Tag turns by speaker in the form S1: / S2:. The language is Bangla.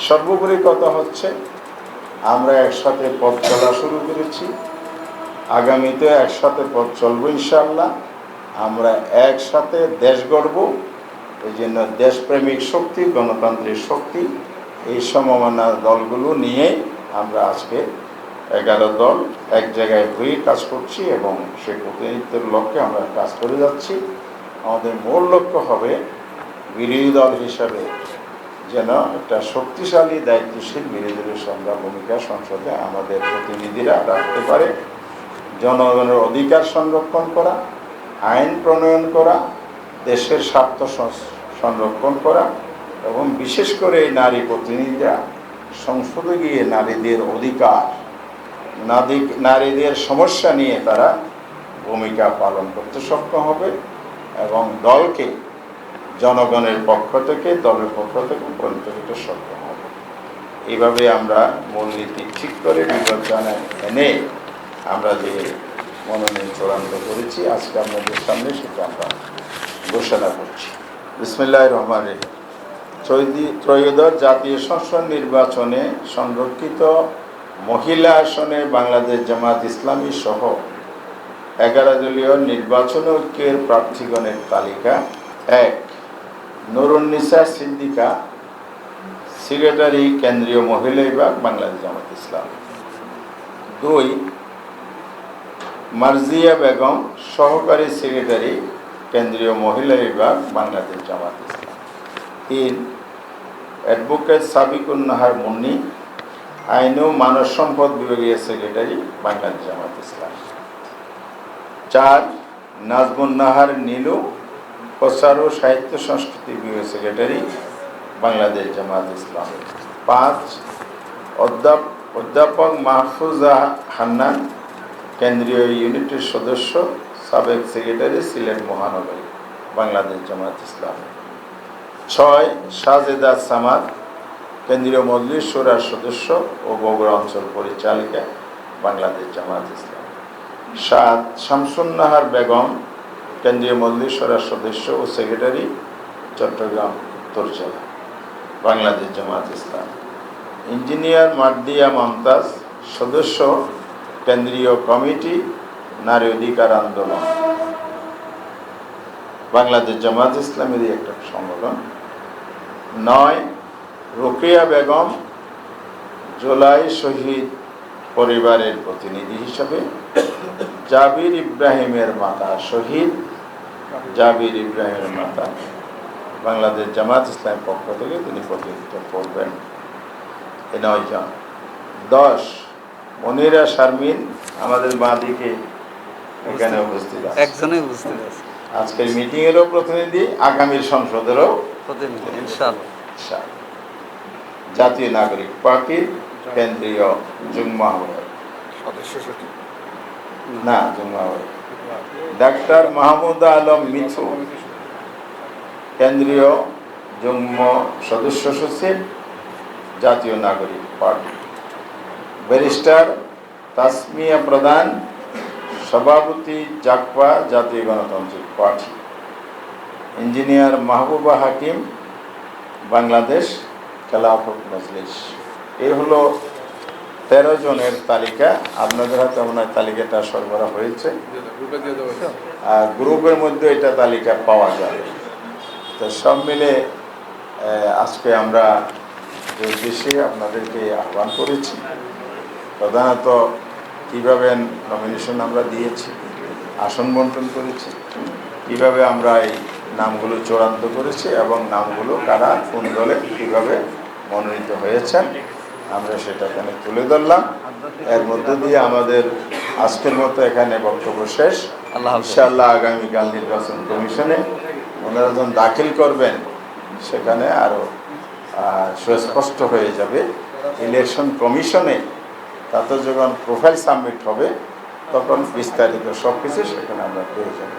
S1: সর্বোপরি কথা হচ্ছে আমরা একসাথে পথ চলা শুরু করেছি, আগামীতে একসাথে পথ চলবো ইনশাআল্লাহ। আমরা একসাথে দেশ গড়ব। এই জন্য দেশপ্রেমিক শক্তি, গণতান্ত্রিক শক্তি, এই সমমনা দলগুলো নিয়ে আমরা আজকে 11 দল এক জায়গায় হয়ে কাজ করছি এবং সেই প্রতিনিধিত্বের লক্ষ্যে আমরা কাজ করে যাচ্ছি। আমাদের মূল লক্ষ্য হবে বিরোধী দল হিসাবে যেন একটা শক্তিশালী দায়িত্বশীল বিরোধী দলের সংগ্রাম ভূমিকা সংসদে আমাদের প্রতিনিধিরা রাখতে পারে, জনগণের অধিকার সংরক্ষণ করা, আইন প্রণয়ন করা, দেশের স্বার্থ সংরক্ষণ করা এবং বিশেষ করে নারী প্রতিনিধিরা সংসদে গিয়ে নারীদের অধিকার, নারীদের সমস্যা নিয়ে তারা ভূমিকা পালন করতে সক্ষম হবে এবং দলকে জনগণের পক্ষ থেকে, দলের পক্ষ থেকে পরিণত করতে সক্ষম হবে। এইভাবে আমরা মূলনীতি ঠিক করে বিবেচনায় এনে আমরা যে মনোনয়ন চূড়ান্ত করেছি, আজকে আপনাদের সামনে সেটা আমরা ঘোষণা করছি। বিসমিল্লাহির রহমানির রহিম। ত্রয়োদশ জাতীয় সংসদ নির্বাচনে সংরক্ষিত মহিলা আসনে বাংলাদেশ জামাত ইসলামী সহ 11 দলীয় নির্বাচন ঐক্যের প্রার্থীগণের তালিকা: 1. নুরুন্নিসা সিদ্দিকা, সেক্রেটারি, কেন্দ্রীয় মহিলা বিভাগ, বাংলাদেশ জামাত ইসলাম। 2. মার্জিয়া বেগম, সহকারী সেক্রেটারি, কেন্দ্রীয় মহিলা বিভাগ, বাংলাদেশ জামাত ইসলাম। 3. অ্যাডভোকেট সাবিকুন নাহার মুন্নি, আইন ও মানব সম্পদ বিভাগীয় সেক্রেটারি, বাংলাদেশ জামাত ইসলাম। 4. নাজমুন নাহার নীলু, প্রচার ও সাহিত্য সংস্কৃতি বিভাগীয় সেক্রেটারি, বাংলাদেশ জামাত ইসলাম। 5. অধ্যাপক মাহফুজা হান্নান, কেন্দ্রীয় ইউনিটের সদস্য, সাবেক সেক্রেটারি, সিলেট মহানগরী, বাংলাদেশ জামাত ইসলাম। 6. সাজেদা সামাদ, কেন্দ্রীয় মজলিস শুরার সদস্য ও বগুড়া অঞ্চল পরিচালিকা, বাংলাদেশ জামাত ইসলাম। 7. শামসুন নাহার বেগম, কেন্দ্রীয় মজলিস শুরার সদস্য ও সেক্রেটারি, চট্টগ্রাম উত্তর জেলা, বাংলাদেশ জামাত ইসলাম। ইঞ্জিনিয়ার মার্দিয়া মমতাজ, সদস্য, কেন্দ্রীয় কমিটি, নারী অধিকার আন্দোলন, বাংলাদেশ জামাত ইসলামেরই একটা সংগঠন। 9. রোকেয়া বেগম, জুলাই শহীদ পরিবারের প্রতিনিধি হিসাবে, জাবির ইব্রাহিমের মাতা, শহীদ জাবির ইব্রাহিমের মাতা, বাংলাদেশ জামাত ইসলামের পক্ষ থেকে তিনি প্রতিনিধিত্ব করবেন। 9 জন। 10. মনিরা শারমিন, আমাদের বাঁদিকে এখানে উপস্থিত আছে,
S2: একজনই উপস্থিত আছে,
S1: আজকের মিটিংয়েরও প্রতিনিধি, আগামীর সংসদেরও
S2: প্রতিনিধি ইনশাআল্লাহ।
S1: জাতীয় নাগরিক পার্টির কেন্দ্রীয় যুগ্ম আহ্বায়ক, না যুগ্ম আহ্বায়ক ডাক্তার মাহমুদ আলম মিথু, কেন্দ্রীয় যুগ্ম সদস্য সচিব, জাতীয় নাগরিক পার্টি। ব্যারিস্টার তাসমিয়া প্রধান, সভাপতি, জাকপা, জাতীয় গণতান্ত্রিক পার্টি। ইঞ্জিনিয়ার মাহবুবা হাকিম, বাংলাদেশ খেলাফত মজলিস। এই হলো 13 জনের তালিকা। আপনাদের হাতে আপনার তালিকাটা সরবরাহ হয়েছে, আর গ্রুপের মধ্যে এটা তালিকা পাওয়া যাবে। তো সব মিলে আজকে আমরা যে উদ্দেশ্যে আপনাদেরকে আহ্বান করেছি, প্রধানত কীভাবে নমিনেশন আমরা দিয়েছি, আসন বন্টন করেছি, কীভাবে আমরা এই নামগুলো চূড়ান্ত করেছি এবং নামগুলো কারা কোন দলে কীভাবে মনোনীত হয়েছেন আমরা সেটা এখানে তুলে ধরলাম। এর মধ্যে দিয়ে আমাদের আজকের মতো এখানে বক্তব্য শেষ। ইনশাআল্লাহ আগামীকাল নির্বাচন কমিশনে ওনারা যখন দাখিল করবেন সেখানে আরও সুস্পষ্ট হয়ে যাবে। ইলেকশন কমিশনে তাতে যখন প্রোফাইল সাবমিট হবে তখন বিস্তারিত সব কিছু সেখানে আমরা পেয়ে যাব।